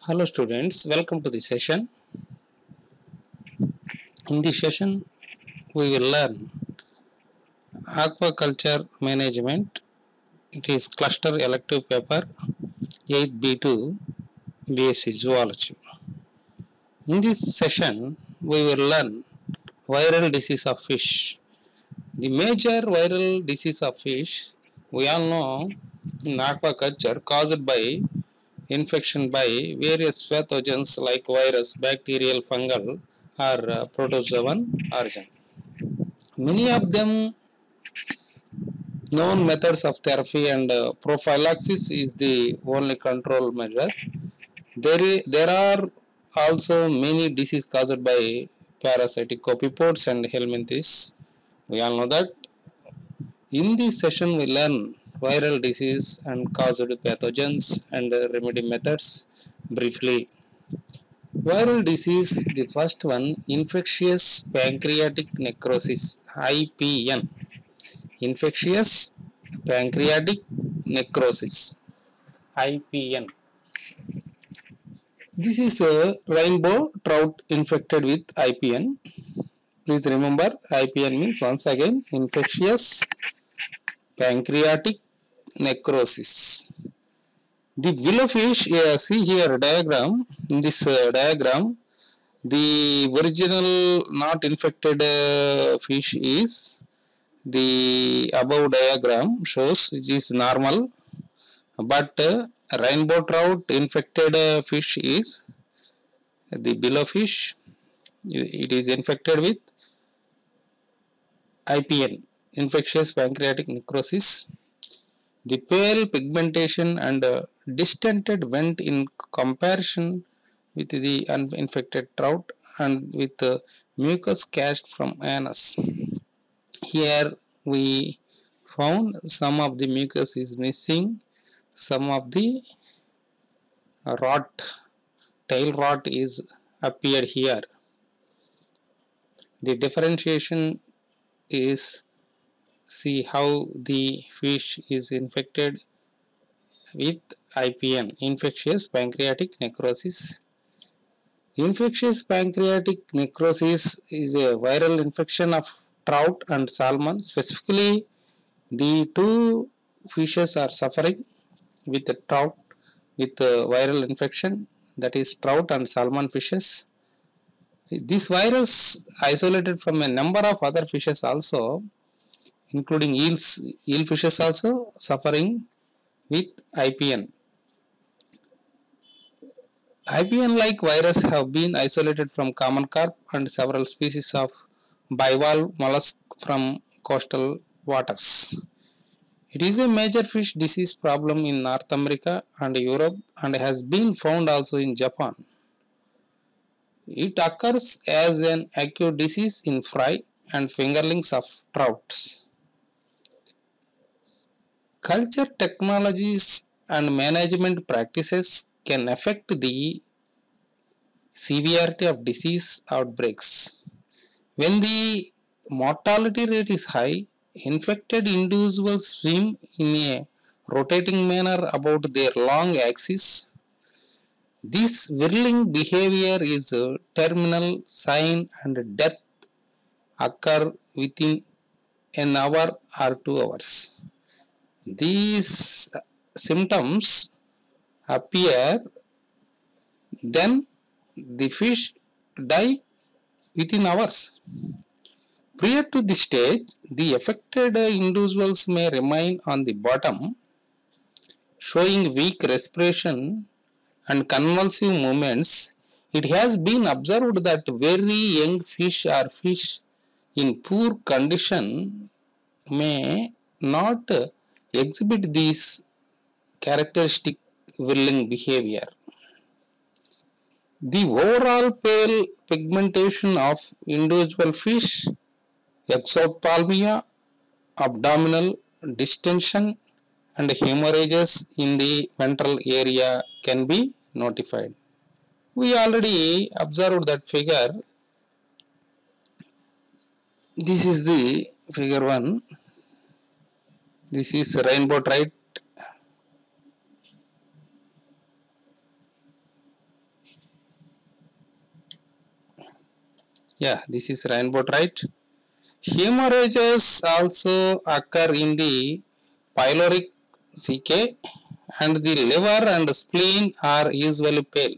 Hello students, welcome to the session. In this session, we will learn aquaculture management. It is cluster elective paper 8B2 BSc Zoology. In this session, we will learn viral disease of fish. The major viral disease of fish, we all know in aquaculture caused by infection by various pathogens like virus, bacterial, fungal or protozoan origin. Many of them known methods of therapy and prophylaxis is the only control measure. There are also many diseases caused by parasitic copypods and helminthes. We all know that. In this session, we learn viral disease and caused pathogens and remedy methods briefly. Viral disease, the first one, infectious pancreatic necrosis, IPN. Infectious pancreatic necrosis, IPN. This is a rainbow trout infected with IPN. Please remember, IPN means once again infectious pancreatic necrosis. The willowfish, see here diagram. In this diagram, the original not infected fish is the above diagram shows it is normal, but rainbow trout infected fish is the billowfish. It is infected with IPN, infectious pancreatic necrosis. The pale pigmentation and distended vent in comparison with the uninfected trout and with mucus cast from anus. Here we found some of the mucus is missing, some of the tail rot is appeared here. The differentiation is, see how the fish is infected with IPN, infectious pancreatic necrosis. Infectious pancreatic necrosis is a viral infection of trout and salmon. Specifically, the two fishes are suffering with the trout with viral infection, that is trout and salmon fishes. This virus isolated from a number of other fishes also, including eel fishes also suffering with IPN. IPN-like virus have been isolated from common carp and several species of bivalve mollusk from coastal waters. It is a major fish disease problem in North America and Europe and has been found also in Japan. It occurs as an acute disease in fry and fingerlings of trouts. Culture technologies and management practices can affect the severity of disease outbreaks. When the mortality rate is high, infected individuals swim in a rotating manner about their long axis. This whirling behavior is a terminal sign and death occur within an hour or 2 hours. These symptoms appear, then the fish die within hours. Prior to this stage, the affected individuals may remain on the bottom, showing weak respiration and convulsive movements. It has been observed that very young fish or fish in poor condition may not exhibit this characteristic whirling behavior. The overall pale pigmentation of individual fish, exophthalmia, abdominal distension and hemorrhages in the ventral area can be notified. We already observed that figure. This is the figure 1. This is rainbow trout. Yeah, this is rainbow trout. Hemorrhages also occur in the pyloric cache, and the liver and spleen are usually pale.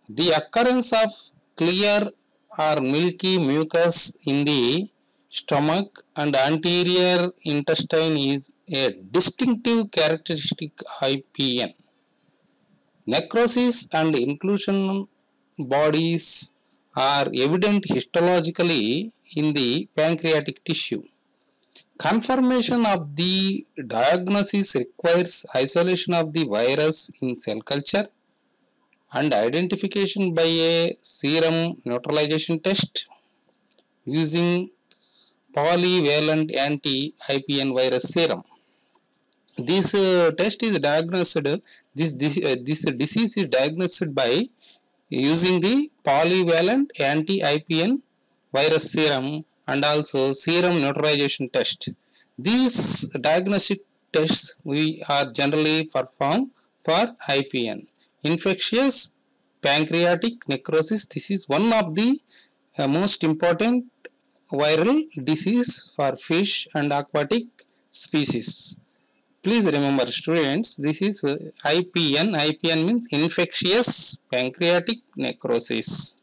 The occurrence of clear or milky mucus in the stomach and anterior intestine is a distinctive characteristic IPN. Necrosis and inclusion bodies are evident histologically in the pancreatic tissue. Confirmation of the diagnosis requires isolation of the virus in cell culture and identification by a serum neutralization test using polyvalent anti-IPN virus serum. This test is diagnosed, this disease is diagnosed by using the polyvalent anti-IPN virus serum and also serum neutralization test. These diagnostic tests we are generally performed for IPN. Infectious pancreatic necrosis, this is one of the most important viral disease for fish and aquatic species. Please remember students, this is IPN. IPN means infectious pancreatic necrosis.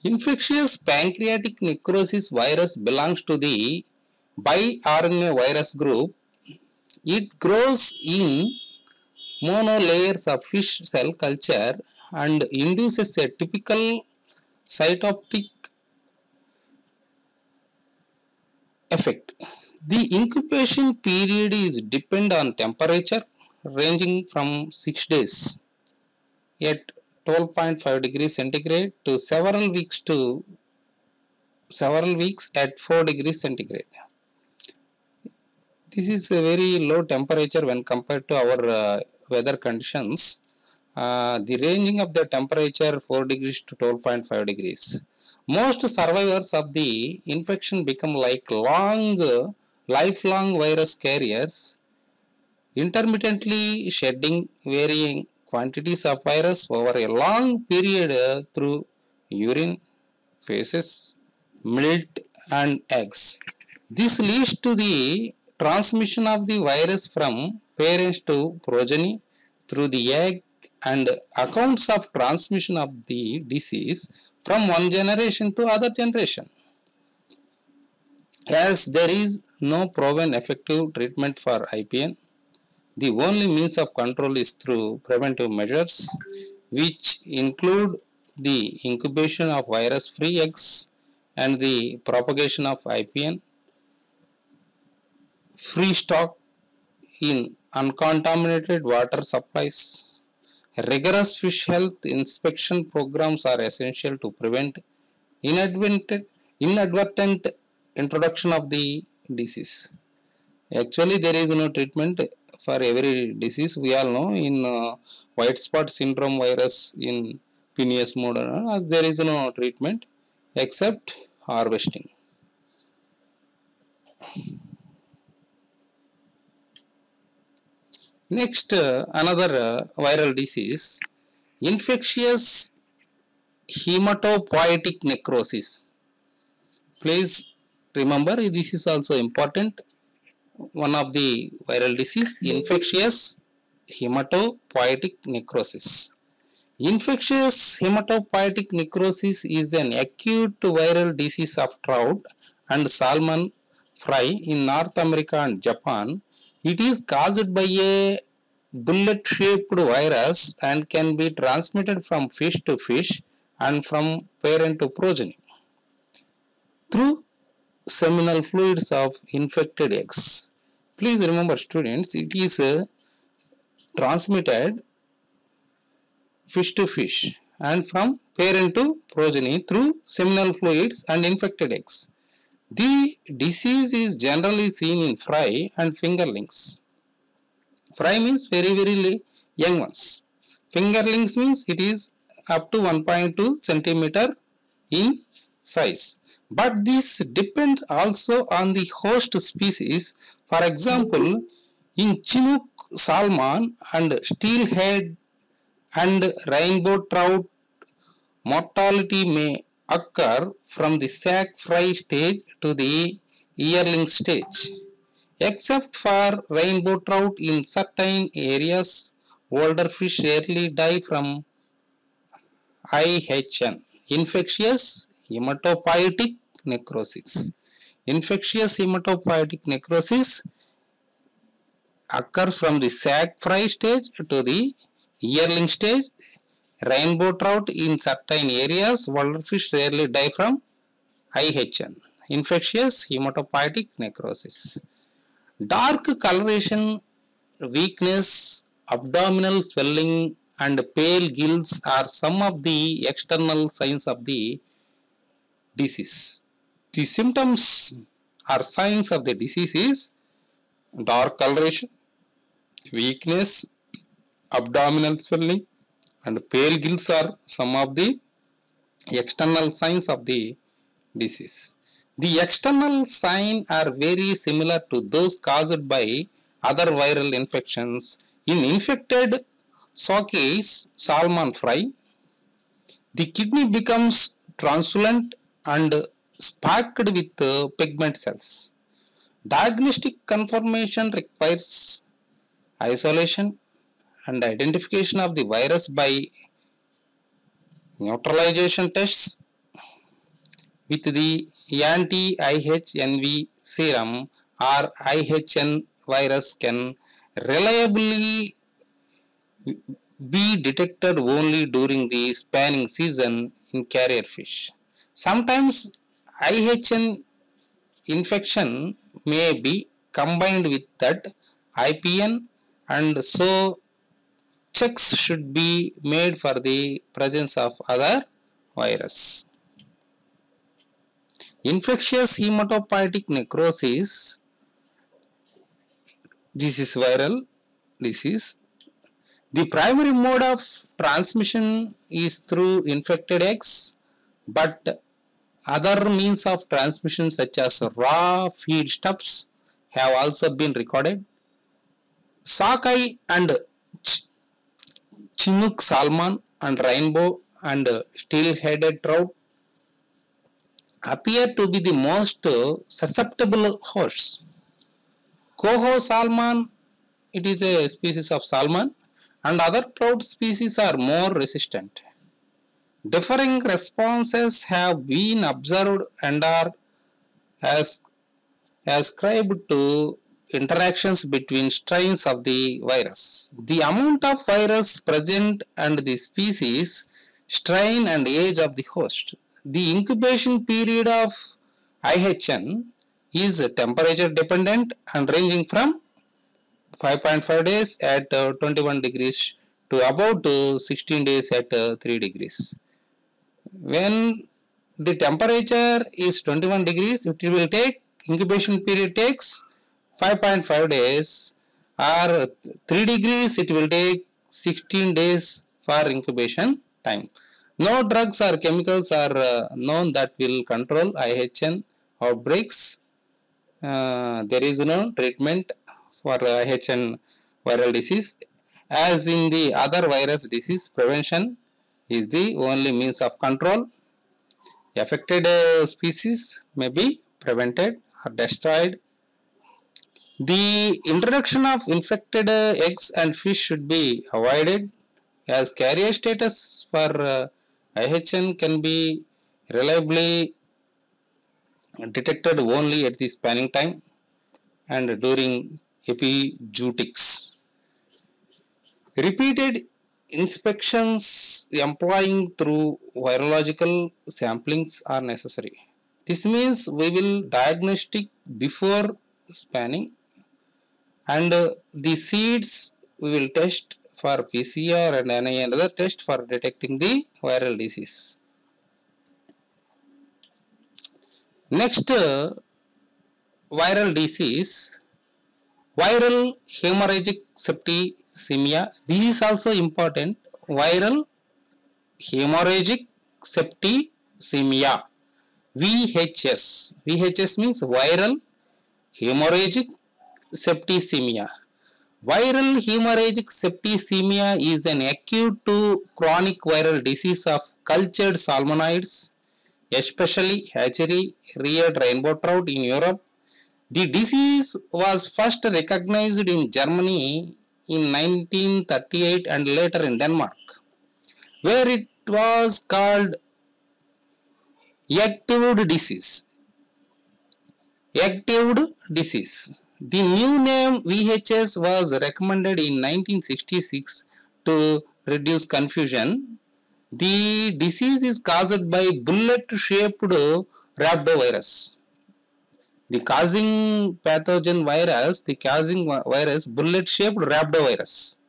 Infectious pancreatic necrosis virus belongs to the bi-RNA virus group. It grows in monolayers of fish cell culture and induces a typical cytoptic effect. The incubation period is depend on temperature ranging from 6 days at 12.5 degrees centigrade to several weeks at 4 degrees centigrade. This is a very low temperature when compared to our weather conditions. The ranging of the temperature 4 degrees to 12.5 degrees. Most survivors of the infection become like lifelong virus carriers, intermittently shedding varying quantities of virus over a long period through urine, feces, milk and eggs. This leads to the transmission of the virus from parents to progeny through the egg, and accounts of transmission of the disease from one generation to other generation. As there is no proven effective treatment for IPN, the only means of control is through preventive measures, which include the incubation of virus-free eggs and the propagation of IPN, free stock in uncontaminated water supplies. Rigorous fish health inspection programs are essential to prevent inadvertent introduction of the disease. Actually, there is no treatment for every disease. We all know in white spot syndrome virus in Phineas modera, there is no treatment except harvesting. Next, another viral disease, infectious hematopoietic necrosis. Please remember, this is also important. One of the viral disease, infectious hematopoietic necrosis. Infectious hematopoietic necrosis is an acute viral disease of trout and salmon fry in North America and Japan. It is caused by a bullet-shaped virus and can be transmitted from fish to fish and from parent to progeny through seminal fluids of infected eggs. Please remember students, it is transmitted fish to fish and from parent to progeny through seminal fluids and infected eggs. The disease is generally seen in fry and fingerlings. Fry means very young ones. Fingerlings means it is up to 1.2 centimeter in size. But this depends also on the host species. For example, in Chinook salmon and steelhead and rainbow trout Mortality may occur from the sac-fry stage to the yearling stage. Except for rainbow trout in certain areas, older fish rarely die from IHN, infectious hematopoietic necrosis. Infectious hematopoietic necrosis occurs from the sac-fry stage to the yearling stage. Rainbow trout in certain areas, older fish rarely die from IHN, infectious hematopoietic necrosis. Dark coloration, weakness, abdominal swelling, and pale gills are some of the external signs of the disease. The symptoms or signs of the disease is dark coloration, weakness, abdominal swelling, and pale gills are some of the external signs of the disease. The external signs are very similar to those caused by other viral infections. In infected sockeye salmon fry, the kidney becomes translucent and sparked with pigment cells. Diagnostic confirmation requires isolation and identification of the virus by neutralization tests with the anti-IHNV serum or IHN virus can reliably be detected only during the spawning season in carrier fish. Sometimes IHN infection may be combined with that IPN, and so checks should be made for the presence of other virus. Infectious hematopoietic necrosis, this is viral disease. The primary mode of transmission is through infected eggs, but other means of transmission such as raw feedstuffs have also been recorded. Sockeye and Chinook salmon and rainbow and steel-headed trout appear to be the most susceptible hosts. Coho salmon, it is a species of salmon, and other trout species are more resistant. Differing responses have been observed and are ascribed to interactions between strains of the virus. The amount of virus present and the species, strain, and age of the host. The incubation period of IHN is temperature dependent and ranging from 5.5 days at 21 degrees to about 16 days at 3 degrees. When the temperature is 21 degrees, it will take, incubation period takes 5.5 days, or 3 degrees, it will take 16 days for incubation time. No drugs or chemicals are known that will control IHN outbreaks. There is no treatment for IHN viral disease. As in the other virus disease, prevention is the only means of control. Affected species may be prevented or destroyed. The introduction of infected eggs and fish should be avoided, as carrier status for IHN can be reliably detected only at the spawning time and during epizootics. Repeated inspections employing through virological samplings are necessary. This means we will diagnostic before spawning, and the seeds we will test for PCR and any other test for detecting the viral disease. Next, viral disease, viral hemorrhagic septicemia. This is also important. Viral hemorrhagic septicemia, VHS. VHS means viral hemorrhagic septicemia. Viral hemorrhagic septicemia is an acute to chronic viral disease of cultured salmonids, especially hatchery-reared rainbow trout in Europe. The disease was first recognized in Germany in 1938 and later in Denmark, where it was called Egg-tooth disease. Egg-tooth disease. The new name VHS was recommended in 1966 to reduce confusion. The disease is caused by bullet-shaped rhabdovirus. The causing pathogen virus, bullet-shaped rhabdovirus.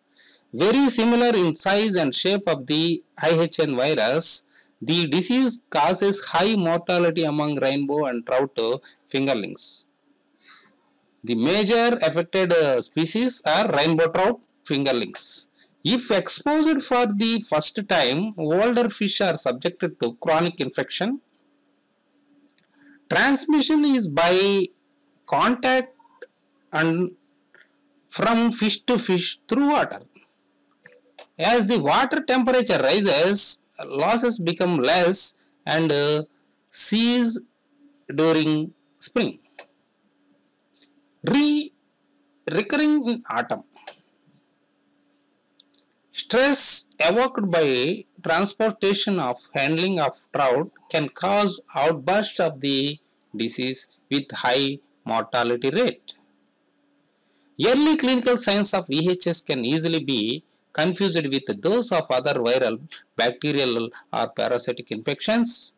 Very similar in size and shape of the IHN virus, the disease causes high mortality among rainbow and trout fingerlings. The major affected species are rainbow trout fingerlings. If exposed for the first time, older fish are subjected to chronic infection. Transmission is by contact and from fish to fish through water. As the water temperature rises, losses become less and cease during spring. Recurring in autumn. Stress evoked by transportation of handling of trout can cause outburst of the disease with high mortality rate. Early clinical signs of VHS can easily be confused with those of other viral, bacterial or parasitic infections.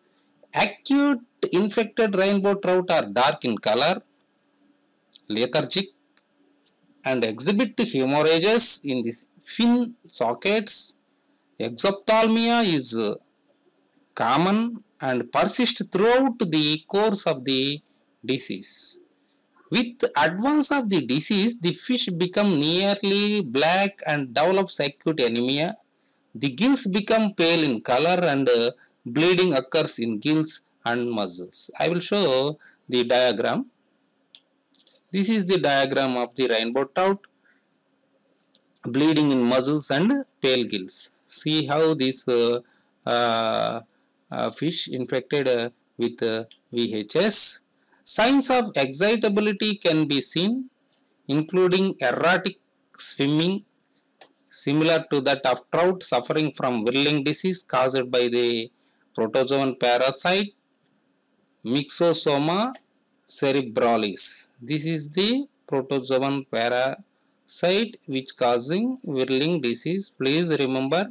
Acute infected rainbow trout are dark in color, lethargic, and exhibit hemorrhages in the fin sockets. Exophthalmia is common and persists throughout the course of the disease. With advance of the disease, the fish become nearly black and develops acute anemia. The gills become pale in color and bleeding occurs in gills and muscles. I will show the diagram. This is the diagram of the rainbow trout, bleeding in muscles and pale gills. See how this fish infected with VHS. Signs of excitability can be seen, including erratic swimming, similar to that of trout suffering from whirling disease caused by the protozoan parasite Myxosoma cerebralis. This is the protozoan parasite which causing whirling disease. Please remember,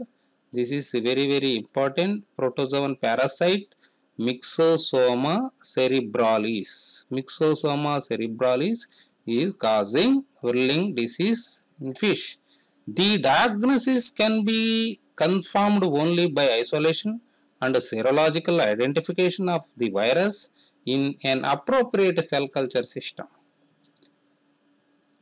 this is very important. Protozoan parasite Myxosoma cerebralis. Myxosoma cerebralis is causing whirling disease in fish. The diagnosis can be confirmed only by isolation and serological identification of the virus in an appropriate cell culture system.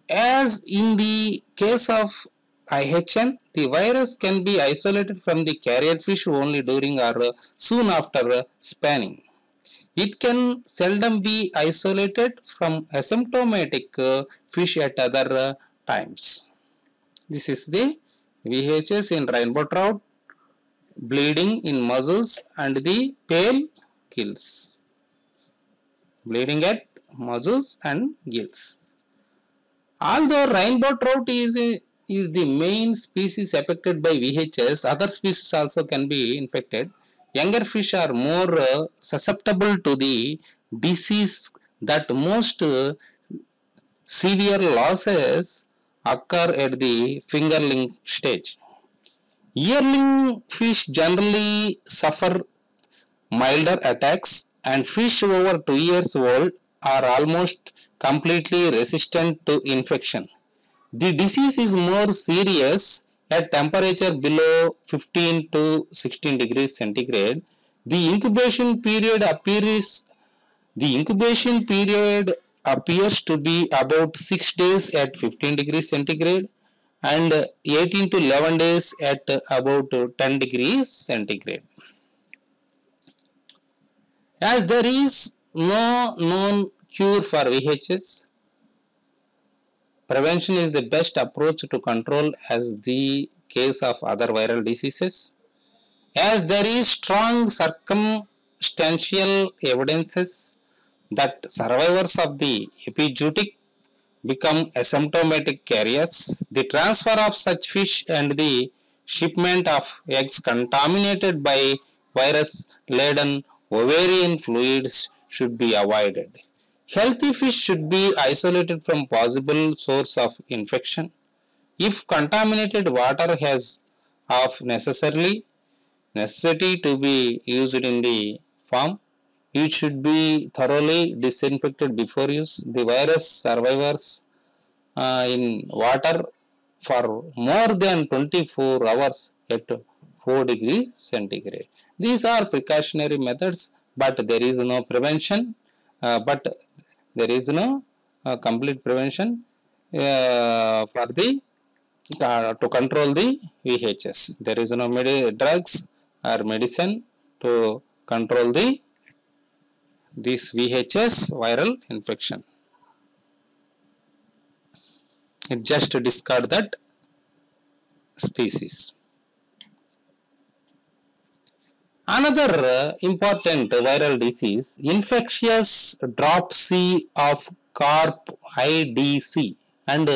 As in the case of IHN, the virus can be isolated from the carrier fish only during or soon after spanning. It can seldom be isolated from asymptomatic fish at other times. This is the VHS in rainbow trout, bleeding in muscles and the pale gills. Bleeding at muscles and gills. Although rainbow trout is the main species affected by VHS, other species also can be infected. Younger fish are more susceptible to the disease, that most severe losses occur at the fingerling stage. Yearling fish generally suffer milder attacks, and fish over 2 years old are almost completely resistant to infection. The disease is more serious at temperature below 15 to 16 degrees centigrade. The incubation period appears to be about 6 days at 15 degrees centigrade and 18 to 11 days at about 10 degrees centigrade. As there is no known cure for VHS, Prevention is the best approach to control as the case of other viral diseases. As there is strong circumstantial evidences that survivors of the epizootic become asymptomatic carriers, the transfer of such fish and the shipment of eggs contaminated by virus-laden ovarian fluids should be avoided. Healthy fish should be isolated from possible source of infection. If contaminated water has of necessity to be used in the farm, it should be thoroughly disinfected before use. The virus survivors in water for more than 24 hours at 4 degrees centigrade. These are precautionary methods, but there is no prevention, but there is no complete prevention for the to control the VHS. There is no drugs or medicine to control this VHS viral infection. It just discard that species. Another important viral disease, infectious dropsy of carp IDC and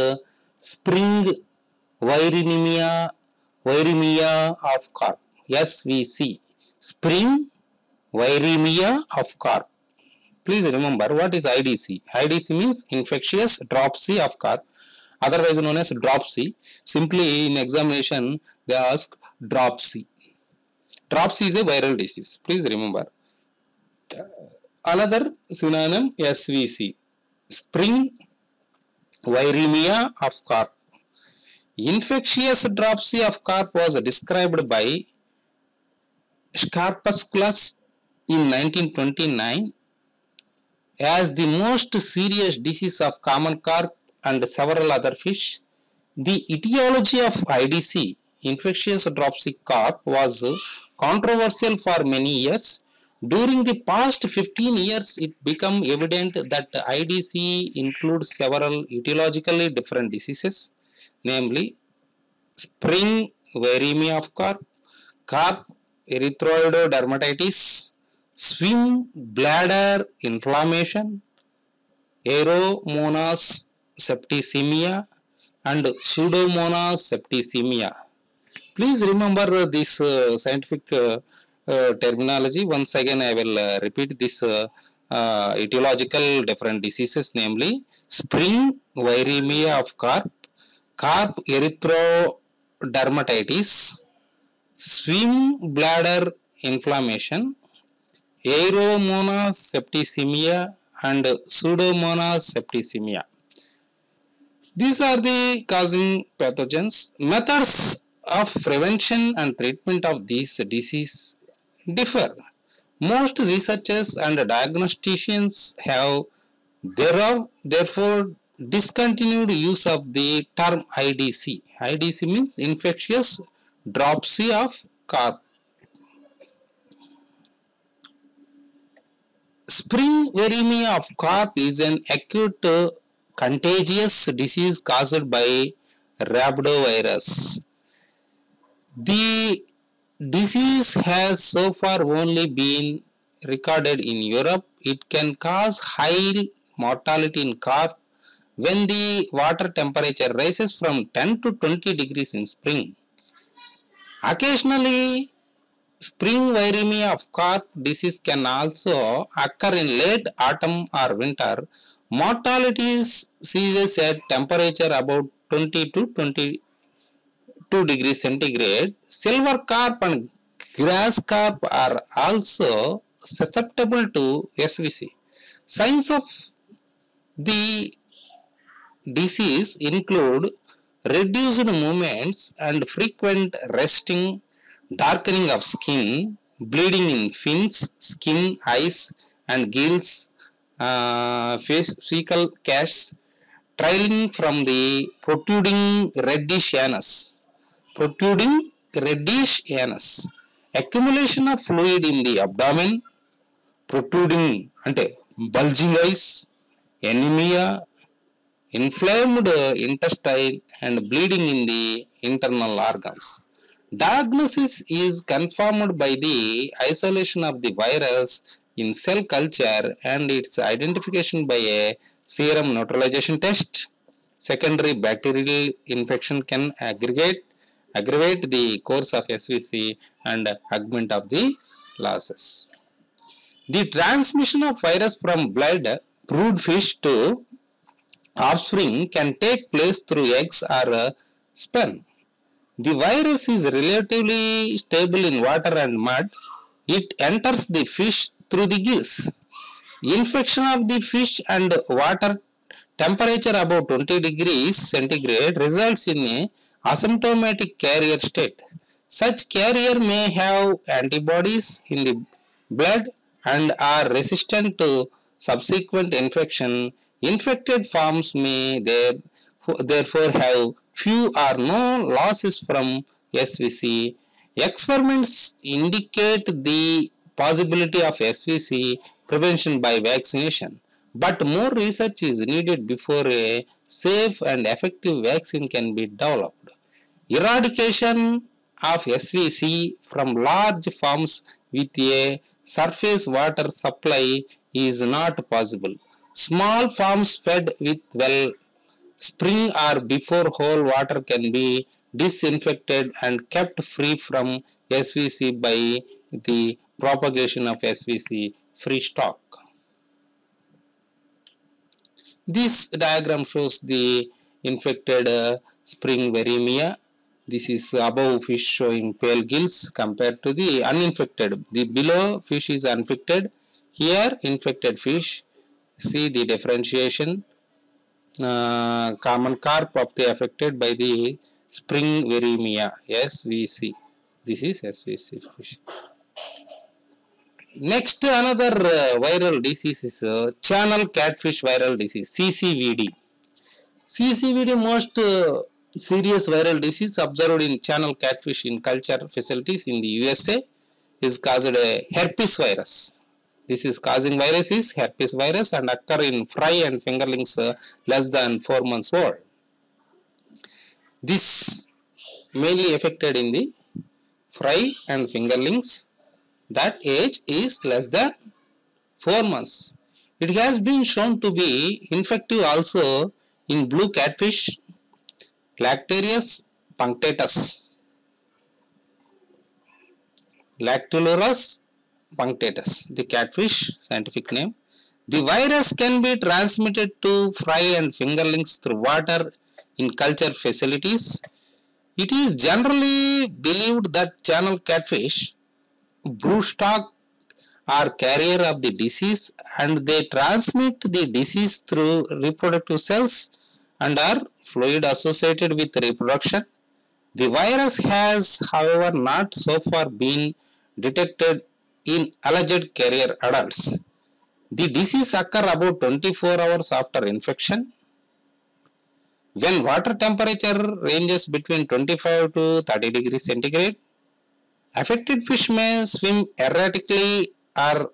spring viremia of carp SVC. Spring viremia of carp. Please remember what is IDC. IDC means infectious dropsy of carp, otherwise known as dropsy. Simply in examination they ask dropsy. Dropsy is a viral disease. Please remember. Another synonym SVC. Spring viremia of carp. Infectious dropsy of carp was described by Scarpusculus in 1929 as the most serious disease of common carp and several other fish. The etiology of IDC, infectious dropsy carp, was controversial for many years. During the past 15 years, it became evident that IDC includes several etiologically different diseases, namely spring viremia of carp, carp erythroidodermatitis, swim bladder inflammation, Aeromonas septicemia and Pseudomonas septicemia. Please remember this scientific terminology. Once again I will repeat this etiological different diseases, namely spring viremia of carp, carp erythrodermatitis, swim bladder inflammation, Aeromonas septicemia and Pseudomonas septicemia. These are the causing pathogens. Methods of prevention and treatment of these diseases differ. Most researchers and diagnosticians have therefore discontinued use of the term IDC. IDC means infectious dropsy of carp. Spring viremia of carp is an acute contagious disease caused by rhabdovirus. The disease has so far only been recorded in Europe. It can cause high mortality in carp when the water temperature rises from 10 to 20 degrees in spring. Occasionally, spring viremia of carp disease can also occur in late autumn or winter. Mortality ceases at temperature about 20 to 22 degrees centigrade. Silver carp and grass carp are also susceptible to SVC. Signs of the disease include reduced movements and frequent resting, darkening of skin, bleeding in fins, skin, eyes and gills, fecal casts, trailing from the protruding reddish anus, accumulation of fluid in the abdomen, protruding ante bulging eyes, anemia, inflamed intestine, and bleeding in the internal organs. Diagnosis is confirmed by the isolation of the virus in cell culture and its identification by a serum neutralization test. Secondary bacterial infection can aggravate the course of SVC and augment of the losses. The transmission of virus from blood brood fish to offspring can take place through eggs or sperm. The virus is relatively stable in water and mud. It enters the fish through the gills. Infection of the fish and water temperature above 20 degrees centigrade results in a asymptomatic carrier state. Such carrier may have antibodies in the blood and are resistant to subsequent infection. Infected forms may therefore have few or no losses from SVC. Experiments indicate the possibility of SVC prevention by vaccination, but more research is needed before a safe and effective vaccine can be developed. Eradication of SVC from large farms with a surface water supply is not possible. Small farms fed with well spring or before whole water can be disinfected and kept free from SVC by the propagation of SVC free stock. This diagram shows the infected spring viremia. This is above fish showing pale gills compared to the uninfected. The below fish is infected. Here infected fish. See the differentiation. Common carp of the affected by the spring viremia, SVC. This is SVC fish. Next, another viral disease is channel catfish viral disease, CCVD. CCVD most serious viral disease observed in channel catfish in culture facilities in the USA is caused a herpes virus. This is causing virus is herpes virus and occur in fry and fingerlings less than 4 months old. This mainly affected in the fry and fingerlings that age is less than 4 months. It has been shown to be infective also in blue catfish, Lactarius punctatus. Lactulurus punctatus, the catfish scientific name. The virus can be transmitted to fry and fingerlings through water in culture facilities. It is generally believed that channel catfish broodstock are carrier of the disease and they transmit the disease through reproductive cells and are fluid associated with reproduction. The virus has, however, not so far been detected in alleged carrier adults. The disease occurs about 24 hours after infection. When water temperature ranges between 25 to 30 degrees centigrade, affected fish may swim erratically or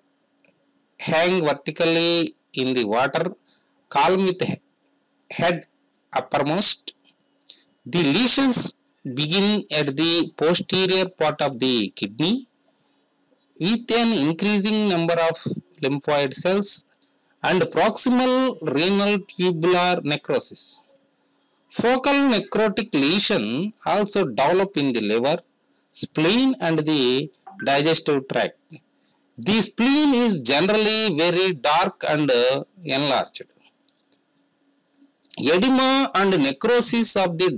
hang vertically in the water, calm with head uppermost. The lesions begin at the posterior part of the kidney with an increasing number of lymphoid cells and proximal renal tubular necrosis. Focal necrotic lesion also develop in the liver, spleen and the digestive tract. The spleen is generally very dark and enlarged. Edema and necrosis of the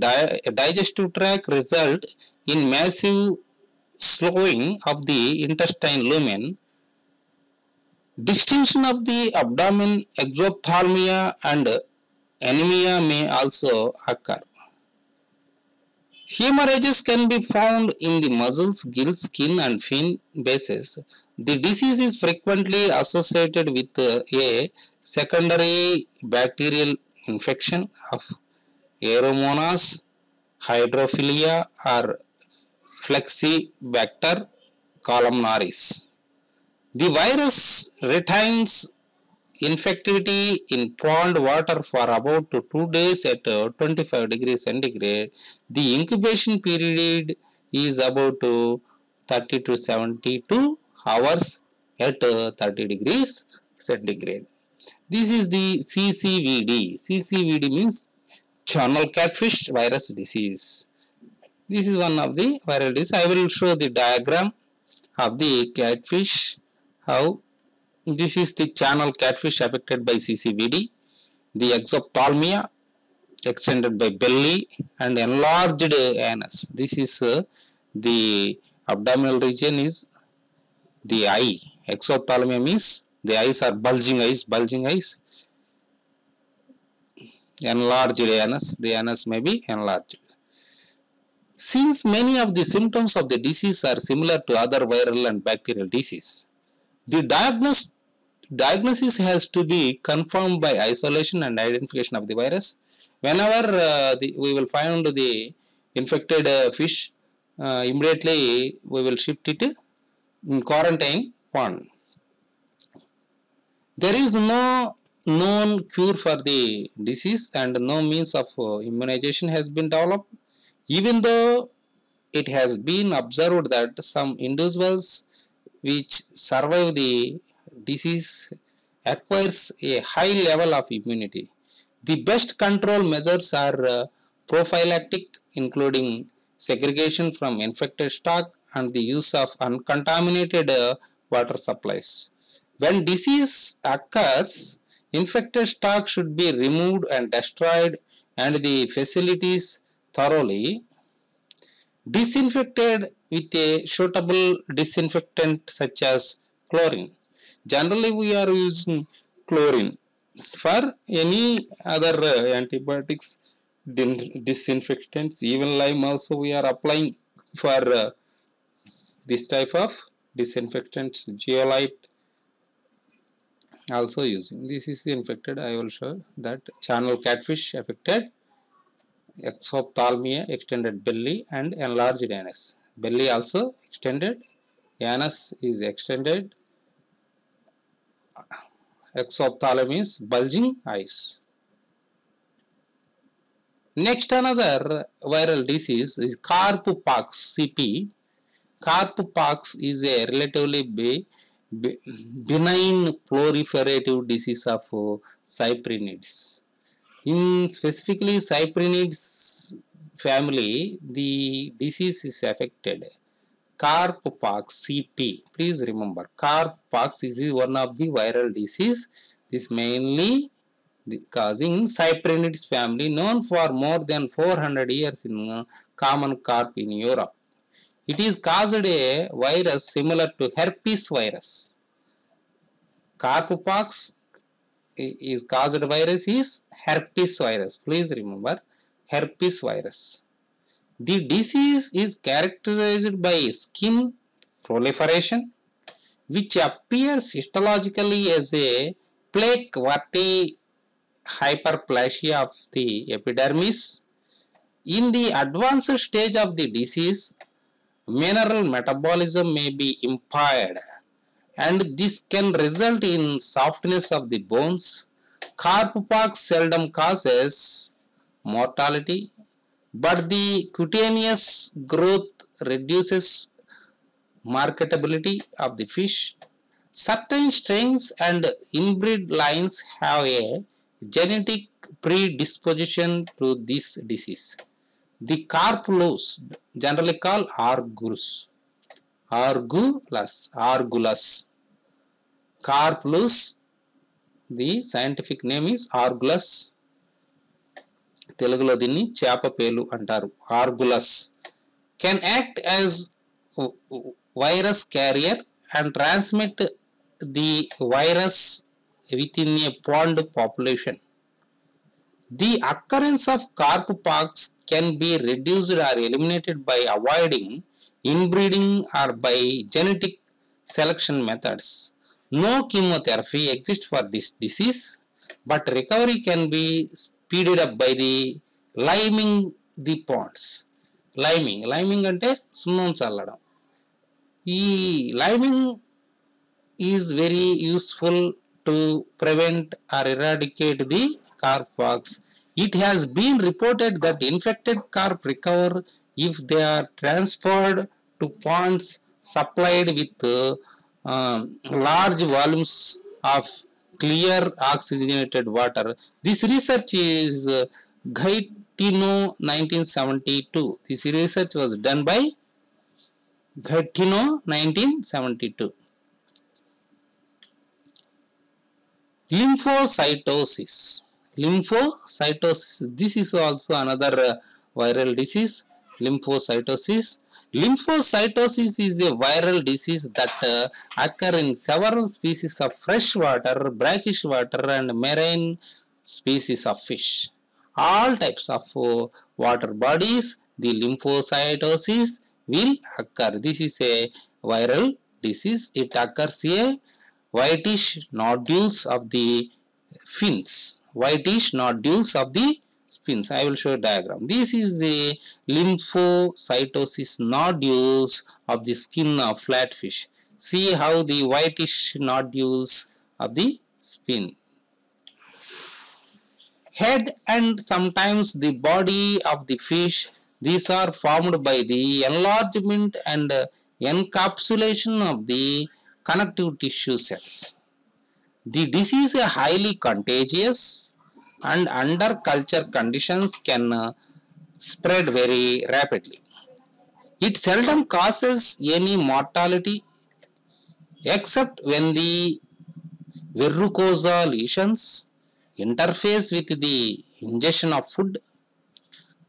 digestive tract result in massive slowing of the intestine lumen. Distension of the abdomen, exophthalmia and anemia may also occur. Hemorrhages can be found in the muscles, gills, skin and fin bases. The disease is frequently associated with a secondary bacterial infection of Aeromonas, Hydrophilia or Flexibacter columnaris. The virus retains infectivity in pond water for about 2 days at 25 degrees centigrade. The incubation period is about 30 to 72 hours at 30 degrees centigrade. This is the CCVD. CCVD means channel catfish virus disease. This is one of the viral disease. I will show the diagram of the catfish. How this is the channel catfish affected by CCVD. The exophthalmia extended by belly and enlarged anus. This is the abdominal region is the eye. Exophthalmia means the eyes are bulging eyes. Enlarged anus. The anus may be enlarged. Since many of the symptoms of the disease are similar to other viral and bacterial disease, the diagnosis has to be confirmed by isolation and identification of the virus. Whenever we will find the infected fish, immediately we will shift it in quarantine pond. There is no known cure for the disease and no means of immunization has been developed. Even though it has been observed that some individuals which survive the disease acquires a high level of immunity. The best control measures are prophylactic, including segregation from infected stock and the use of uncontaminated water supplies. When disease occurs, infected stock should be removed and destroyed and the facilities thoroughly disinfected with a suitable disinfectant such as chlorine. Generally, we are using chlorine. For any other antibiotics, disinfectants, even lime also we are applying for this type of disinfectants, zeolite also using. This is the infected. I will show that channel catfish affected, exophthalmia, extended belly and enlarged anus. Belly also extended, anus is extended, exophthalmia is bulging eyes. Next, another viral disease is carpox CP. Carpox is a relatively benign proliferative disease of cyprinids. In specifically cyprinids family, the disease is affected. Carpox CP. Please remember, carpox is one of the viral disease. This mainly causing cyprinids family, known for more than 400 years in common carp in Europe. It is caused a virus similar to herpes virus. Carpox is caused virus is herpes virus. Please remember, herpes virus. The disease is characterized by skin proliferation, which appears histologically as a plaque verti hyperplasia of the epidermis. In the advanced stage of the disease, mineral metabolism may be impaired, and this can result in softness of the bones. Carpox seldom causes mortality, but the cutaneous growth reduces marketability of the fish. Certain strains and inbred lines have a genetic predisposition to this disease. The carp louse, generally called Argulus. Carp louse, the scientific name is Argulus. తెలుగులో దీన్ని చేపపేలు అంటారు. Argulus can act as virus carrier and transmit the virus within a pond population. The occurrence of carpox can be reduced or eliminated by avoiding inbreeding or by genetic selection methods. No chemotherapy exists for this disease, but recovery can be speeded up by the liming the ponds. Liming అంటే సున్నం చల్లడం. ఈ liming is very useful to prevent or eradicate the carp pox. It has been reported that infected carp recover if they are transferred to ponds supplied with large volumes of clear oxygenated water. This research is Gaetino 1972. This research was done by Gaetino 1972. Lymphocytosis. Lymphocytosis. This is also another viral disease. Lymphocytosis. Lymphocytosis is a viral disease that occur in several species of freshwater, brackish water, and marine species of fish. All types of water bodies, the lymphocytosis will occur. This is a viral disease. It occurs a whitish nodules of the fins. Whitish nodules of the fins. I will show a diagram. This is the lymphocytosis nodules of the skin of flatfish. See how the whitish nodules of the skin. Head and sometimes the body of the fish. These are formed by the enlargement and encapsulation of the connective tissue cells. The disease is highly contagious and under culture conditions can spread very rapidly. It seldom causes any mortality except when the verrucosa lesions interface with the ingestion of food.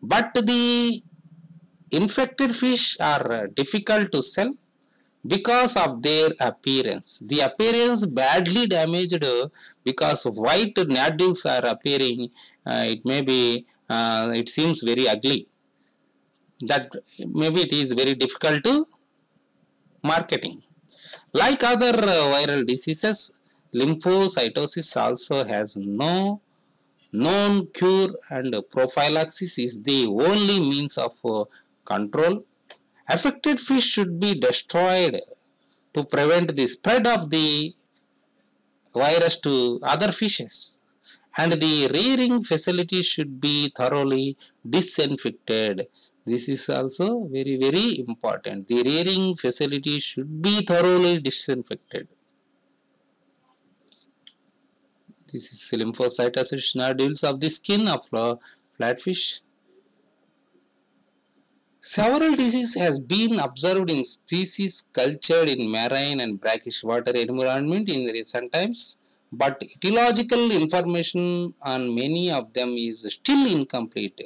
But the infected fish are difficult to sell because of their appearance. The appearance badly damaged because white nodules are appearing. It seems very ugly. That maybe it is very difficult to marketing. Like other viral diseases, lymphocytosis also has no known cure, and prophylaxis is the only means of control. Affected fish should be destroyed to prevent the spread of the virus to other fishes, and the rearing facility should be thoroughly disinfected. This is also very important. The rearing facility should be thoroughly disinfected. This is lymphocytosis nodules of the skin of flatfish. Several diseases has been observed in species cultured in marine and brackish water environment in recent times, but etiological information on many of them is still incomplete.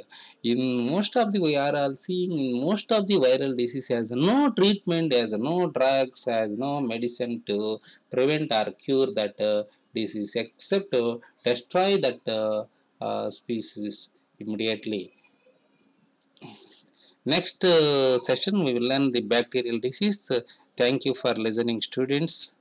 In most of the, we are all seeing in most of the viral disease has no treatment, has no drugs, has no medicine to prevent or cure that disease except to destroy that species immediately. Next session we will learn the bacterial disease. Thank you for listening, students.